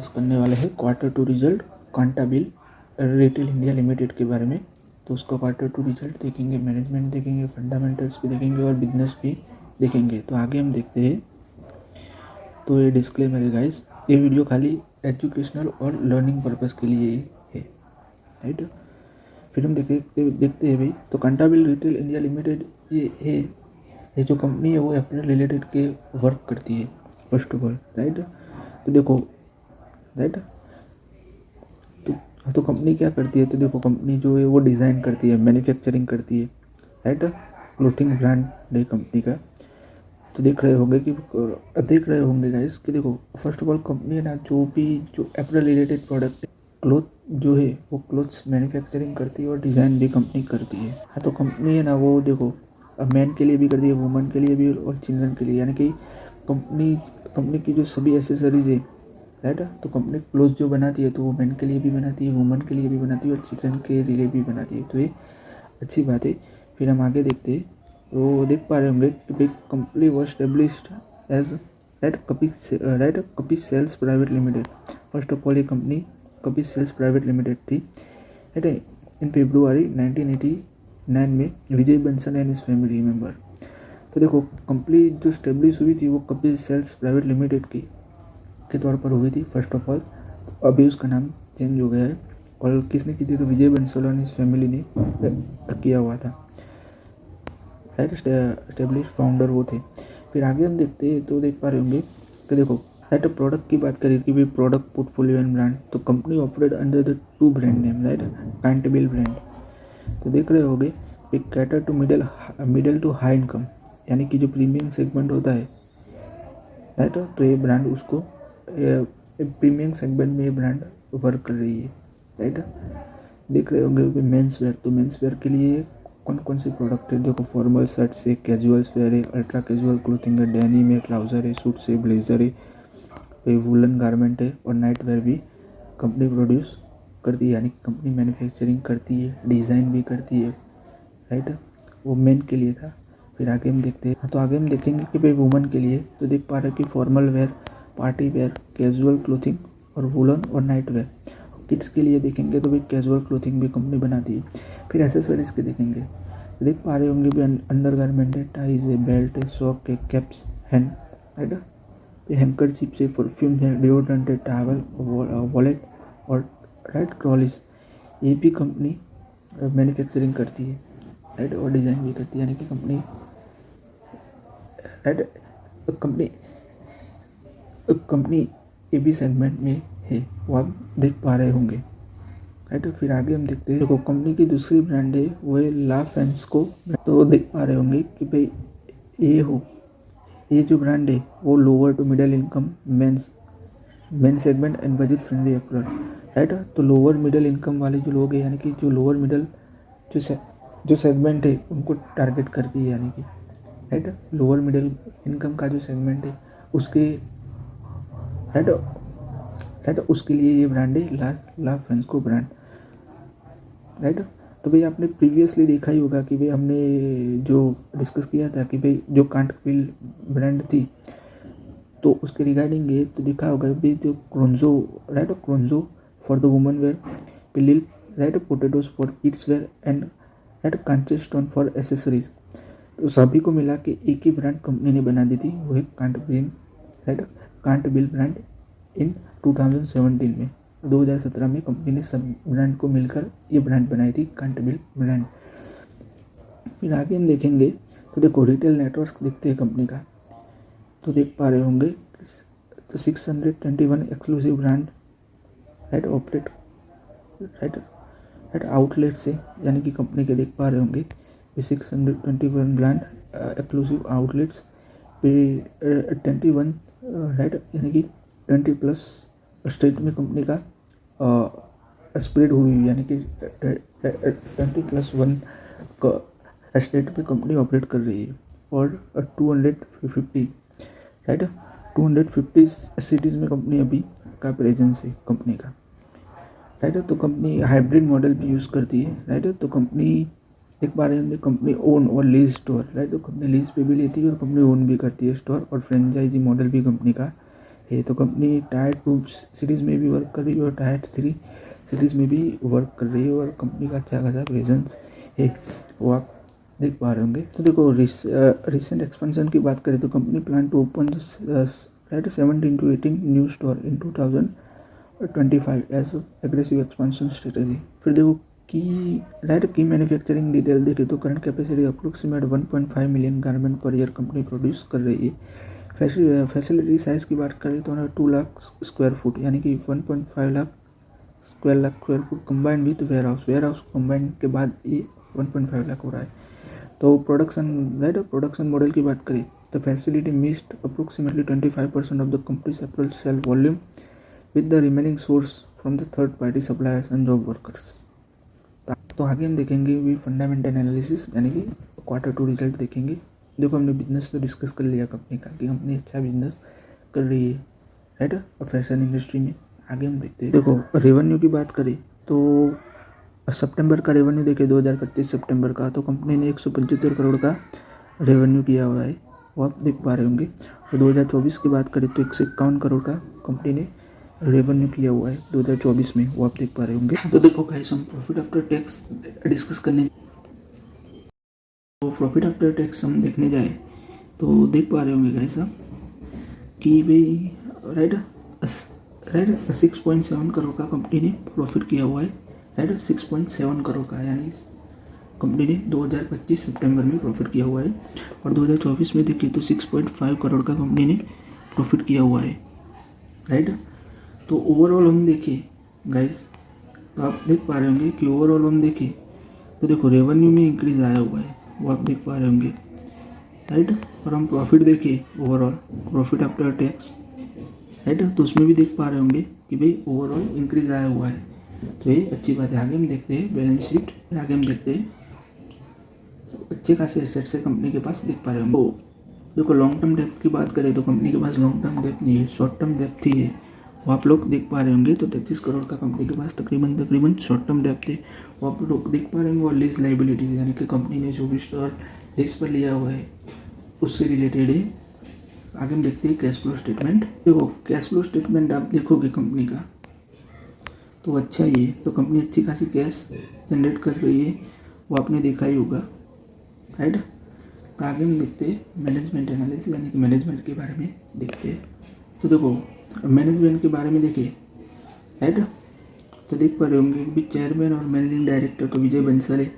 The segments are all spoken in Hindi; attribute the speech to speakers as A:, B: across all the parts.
A: करने वाले हैं quarter two result Cantabil retail India limited के बारे में। तो उसका क्वार्टर टू रिजल्ट देखेंगे, मैनेजमेंट देखेंगे, फंडामेंटल्स भी देखेंगे और बिजनेस भी देखेंगे। तो आगे हम देखते हैं। तो ये डिस्क्लेमर है गाइस, ये वीडियो खाली एजुकेशनल और लर्निंग पर्पस के लिए है, राइट। फिर हम देखते हैं भाई। तो कांटाबिल रिटेल इंडिया लिमिटेड ये जो कंपनी है वो अपने रिलेटेड के वर्क करती है फर्स्ट ऑफ ऑल, राइट। तो देखो, राइट, तो कंपनी क्या करती है? तो देखो, कंपनी जो है वो डिज़ाइन करती है, मैन्युफैक्चरिंग करती है, राइट। क्लोथिंग ब्रांड है कंपनी का। तो देख रहे होंगे गाइस कि देखो, फर्स्ट ऑफ ऑल कंपनी है ना, जो अपने रिलेटेड प्रोडक्ट क्लोथ जो है वो क्लोथ्स मैन्युफैक्चरिंग करती है और डिज़ाइन भी कंपनी करती है। हाँ, तो कंपनी है ना वो देखो, मैन के लिए भी करती है, वुमेन के लिए भी और चिल्ड्रन के लिए, यानी कि कंपनी की जो सभी एसेसरीज है, राइट। तो कंपनी क्लोथ जो बनाती है तो वो मैन के लिए भी बनाती है, वुमेन के लिए भी बनाती है और चिल्ड्रन के लिए भी बनाती है। तो ये अच्छी बात है। फिर हम आगे देखते हैं। तो देख पा रहे होंगे कि भाई company was established as Kapish sales private limited. First of all ये company Kapish sales private limited थी, राइट। इन फरवरी 1989 में Vijay Bansal and his family member. तो देखो, कंपनी जो स्टेब्लिश हुई थी वो कपिश सेल्स प्राइवेट लिमिटेड के तौर पर हुई थी फर्स्ट ऑफ ऑल। तो अभी उसका नाम चेंज हो गया है। और किसने की थी? तो विजय बंसल और इस फैमिली ने किया हुआ था, राइट। स्टेब्लिश फाउंडर वो थे। फिर आगे हम देखते हैं। तो देख पा रहे होंगे कि देखो, राइट, प्रोडक्ट की बात करें कि भाई प्रोडक्ट पोर्टफोलियो एंड ब्रांड। तो company operate under the 2 brand name, right. Cantabil brand. तो देख रहे होंगे एक cater to middle to high income, यानी कि जो प्रीमियम सेगमेंट होता है, राइट। तो ये ब्रांड उसको प्रीमियम सेगमेंट में ये ब्रांड वर्क कर रही है, राइट। देख रहे होंगे मेंस वेयर। तो मेंस वेयर के लिए कौन कौन से प्रोडक्ट है? देखो, फॉर्मल शर्ट्स है, कैजुअल्स वेयर है, अल्ट्रा कैजुअल क्लोथिंग है, डेनिम है, ट्राउज़र है, सूट्स है, ब्लेजर है, वुलन गारमेंट है और नाइट वेयर भी कंपनी प्रोड्यूस करती है, यानी कंपनी मैन्युफैक्चरिंग करती है, डिज़ाइन भी करती है, राइट। वो मेन के लिए था। फिर आगे हम देखते हैं। तो आगे हम देखेंगे कि भाई वुमेन के लिए। तो देख पा रहे हैं कि formal wear, party wear, casual clothing और वुलन और नाइट वेयर। किड्स के लिए देखेंगे तो भाई कैजुअल क्लोथिंग भी कंपनी बनाती है। फिर एसेसरीज के देखेंगे, देख पा रहे होंगे भी अंडर गारमेंट है, टाइज है, बेल्ट है, सॉक है, caps, hand, right, hanker chips है, परफ्यूम है, डिओड्रेंट है, टावल, वॉलेट और राइट ट्रॉलीज, ये भी कंपनी मैन्युफैक्चरिंग करती है, राइट, और डिज़ाइन भी करती है, यानी कि company, right, company A B segment में है, वो आप देख पा रहे होंगे, राइट। फिर आगे हम देखते हैं। देखो, कंपनी की दूसरी ब्रांड है वो है ला फ्रांसिस्को। तो देख पा रहे होंगे कि भाई ये जो ब्रांड है वो lower to middle income main segment and budget friendly approach, right. तो लोअर मिडिल इनकम वाले जो लोग हैं, यानी कि जो लोअर मिडिल जो सेगमेंट है उनको टारगेट करती है, यानी कि, राइट, लोअर मिडिल इनकम का जो सेगमेंट है उसके, राइट, उसके लिए ये ब्रांड है ला फ्रांसिस्को ब्रांड, राइट। तो भाई आपने प्रीवियसली देखा ही होगा कि भाई हमने जो डिस्कस किया था कि भाई जो कांटाबिल ब्रांड थी तो उसके रिगार्डिंग ये तो देखा होगा भाई जो Crozo, right, Crozo for the women wear, पिलिल, right, potatoes for kids wear and right कांचेस्टोन फॉर एसेसरीज। तो सभी को मिला के एक ही ब्रांड कंपनी ने बना दी थी, वो है कांटाबिल, राइट, कांटाबिल ब्रांड इन 2017 में, 2017 में कंपनी ने सब ब्रांड को मिलकर ये ब्रांड बनाई थी, कांटाबिल ब्रांड। फिर आगे हम देखेंगे। तो देखो, रिटेल नेटवर्क देखते हैं कंपनी का। तो देख पा रहे होंगे तो 621 exclusive brand, right, operate, right outlet से, यानी कि कंपनी के देख पा रहे होंगे 621 ब्रांड एक्सक्लूसिव आउटलेट्स पे 21, राइट, यानी कि 20+ स्टेट में कंपनी का स्प्रेड हुई, यानी कि 20+1 स्टेट में कंपनी ऑपरेट कर रही है और 250, राइट, 250 सिटीज़ में कंपनी अभी का प्रेजेंस है कंपनी का, राइट। तो कंपनी हाइब्रिड मॉडल भी यूज़ करती है, राइट। तो कंपनी एक बार कंपनी ओन और लीज स्टोर, राइट, तो कंपनी लीज पे भी लेती है और कंपनी ओन भी करती है स्टोर, और फ्रेंचाइजी मॉडल भी कंपनी का है। तो कंपनी टायर 2 सीरीज़ में भी वर्क कर रही है और टायर 3 सीरीज़ में भी वर्क कर रही है और कंपनी का अच्छा खासा प्रेजेंस है, वो आप देख पा रहे होंगे। तो देखो रिसेंट एक्सपेंशन की बात करें तो company plan to open right 17 to 18 new store in 2025 as aggressive expansion strategy. फिर देखो की मैन्युफैक्चरिंग डिटेल देखे तो current capacity approximate 1.5 million garment per year company produce कर रही है। फैसिलिटी साइज़ की बात करें तो 2 लाख स्क्वायर फुट यानी कि 1.5 lakh square foot combined with warehouse combined के बाद ये 1.5 लाख हो रहा है। तो प्रोडक्शन मॉडल की बात करें तो facility missed approximately 25% of the company's April sale volume with the remaining source from the third party suppliers and job workers. तो आगे हम देखेंगे भी फंडामेंटल एनालिसिस यानी कि Q2 रिजल्ट देखेंगे। देखो हमने बिजनेस तो डिस्कस कर लिया कंपनी का कि कंपनी अच्छा बिजनेस कर रही है राइट फैशन इंडस्ट्री में। आगे हम देखते हैं। देखो रेवेन्यू की बात करें तो सितंबर का रेवेन्यू देखें 2025 सितंबर का तो कंपनी ने 175 करोड़ का रेवेन्यू किया हुआ है, वो आप देख पा रहे होंगे। और 2024 की बात करें तो 151 करोड़ का कंपनी ने रेवेन्यू किया हुआ है 2024 में, वो आप देख पा रहे होंगे। तो देखो गाइस हम प्रॉफिट आफ्टर टैक्स डिस्कस करने तो प्रॉफिट आफ्टर टैक्स हम देखने जाए तो देख पा रहे होंगे गाइस आप कि भाई राइट 6.7 करोड़ का कंपनी ने प्रॉफिट किया हुआ है राइट 6.7 करोड़ का, यानी कंपनी ने 2025 सितंबर में प्रॉफिट किया हुआ है। और 2024 में देखिए तो 6.5 करोड़ का कंपनी ने प्रॉफिट किया हुआ है राइट। तो ओवरऑल हम देखें गाइस तो आप देख पा रहे होंगे कि ओवरऑल हम देखें तो देखो रेवेन्यू में इंक्रीज आया हुआ है, वो आप देख पा रहे होंगे राइट। और हम प्रॉफिट देखें overall profit after tax right तो उसमें भी देख पा रहे होंगे कि भाई ओवरऑल इंक्रीज आया हुआ है, तो ये अच्छी बात है। आगे हम देखते हैं बैलेंस शीट, आगे हम देखते हैं अच्छे खासे एसेट्स है कंपनी के पास, देख पा रहे होंगे। देखो लॉन्ग टर्म डेप्थ की बात करें तो कंपनी के पास लॉन्ग टर्म डेप्थ नहीं है, शॉर्ट टर्म डेप्थ ही है, वो आप लोग देख पा रहे होंगे। तो 33 करोड़ का कंपनी के पास तकरीबन शॉर्ट टर्म डेप्थ है, वो आप लोग देख पा रहे होंगे। और लीज लाइबिलिटी यानी कि कंपनी ने जो भी स्टोर लीज पर लिया हुआ है उससे रिलेटेड है। आगे हम देखते हैं कैश फ्लो स्टेटमेंट। देखो कैश फ्लो स्टेटमेंट आप देखोगे कंपनी का तो अच्छा ही है, तो कंपनी अच्छी खासी कैश जनरेट कर रही है, वो आपने देखा ही होगा राइट। तो आगे हम देखते हैं मैनेजमेंट एनालिसिस यानी कि मैनेजमेंट के बारे में देखते हैं। तो देखो मैनेजमेंट के बारे में देखिए राइट तो देख पा रहे होंगे कि चेयरमैन और मैनेजिंग डायरेक्टर तो विजय बंसल है,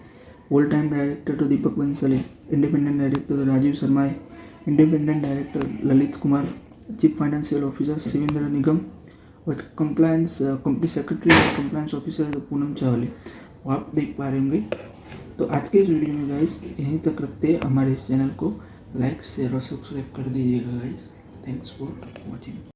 A: ऑल टाइम डायरेक्टर तो दीपक बंसल है, इंडिपेंडेंट डायरेक्टर तो राजीव शर्मा है, independent director Lalit Kumar, chief financial officer Shivendra Nigam और कंप्लायंस कंपनी सेक्रेटरी और कंप्लायंस ऑफिसर तो पूनम चावले, वो आप देख पा रहे होंगे। तो आज के इस वीडियो में गाइस यहीं तक रखते हैं। हमारे इस चैनल को लाइक शेयर और सब्सक्राइब कर दीजिएगा गाइस। Thanks for watching.